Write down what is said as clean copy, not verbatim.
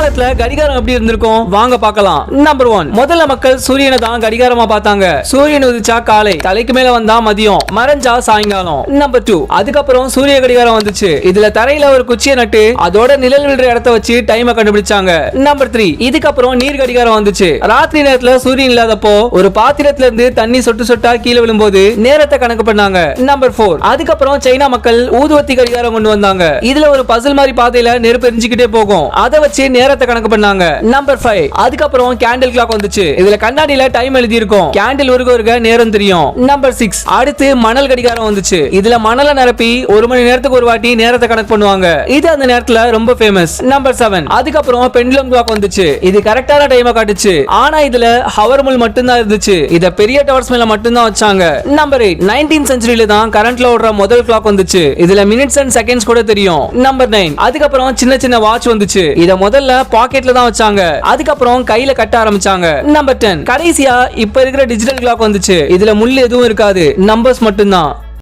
காலத்துல கடிகாரம் எப்படி இருந்திருக்கும் வாங்க பார்க்கலாம். நம்பர் 1, முதல்ல மக்கள் சூரியனை தான் கடிகாரமா பார்த்தாங்க. சூரியன் உதிச்சா காலை, தலைக்கு மேல வந்தா மதியம், மறைஞ்சா சாயங்காலம். நம்பர் 2, அதுக்கப்புறம் சூரிய கடிகாரம் வந்துச்சு. இதுல தரையில ஒரு குச்சியை நட்டு அதோட நிழல் விழுற இடத்தை வச்சு டைமை கண்டுபிடிச்சாங்க. நம்பர் 3, இதுக்கப்புறம் நீர் கடிகாரம் வந்துச்சு. ராத்திரி நேரத்துல சூரியன் இல்லாதப்போ ஒரு பாத்திரத்துல இருந்து தண்ணி சொட்டு சொட்டா கீழே விழும்போது நேரத்தை கணக்கு பண்ணாங்க. நம்பர் 4, அதுக்கப்புறம் சைனா மக்கள் ஊதுவத்தி கடிகாரம் கொண்டு வந்தாங்க. இதுல ஒரு பசில் மாதிரி பாதையில நெருப்பு எரிஞ்சுக்கிட்டே போகும். அதை வச்சு நேரத்தை கணக்கு பண்ணாங்க. நம்பர் 5, அதுக்கப்புறம் கேண்டில் கிளாக் வந்துச்சு. இதுல கண்ணாடியில டைம் எழுதி இருக்கும். கேண்டில் உருக நேரம் தெரியும். நம்பர் 6, அடுத்து மணல் கடிகாரம் வந்துச்சு. இதுல மணலை நிரப்பி 1 மணி நேரத்துக்கு ஒரு வாட்டி நேரத்தை கணக்கு பண்ணுவாங்க. இது அந்த நேரத்துல ரொம்ப ஃபேமஸ். நம்பர் 7, அதுக்கப்புறம் பெண்டுலம் கிளாக் வந்துச்சு. இது கரெக்டான டைமை காட்டுச்சு. ஆனா இதுல ஹவர் முள் மட்டும் தான் இருந்துச்சு. இத பெரிய டவர்ஸ் மேல மட்டும் தான் வச்சாங்க. நம்பர் 8, 19th செஞ்சுரியில தான் கரண்ட்ல ஓடுற முதல் கிளாக் வந்துச்சு. இதுல மினிட்ஸ் அண்ட் செகண்ட்ஸ் கூட தெரியும். நம்பர் 9, அதுக்கப்புறம் சின்ன சின்ன வாட்ச் வந்துச்சு. இத முதல்ல பாக்கெட்ல தான் வச்சாங்க. அதுக்கப்புறம் கையில கட்ட ஆரம்பிச்சாங்க. நம்பர் 10, கடைசியா இப்ப இருக்கிற டிஜிட்டல் கிளாக் வந்துச்சு. இதுல முள் எதுவும் இருக்காது, நம்பர்ஸ் மட்டும் தான்.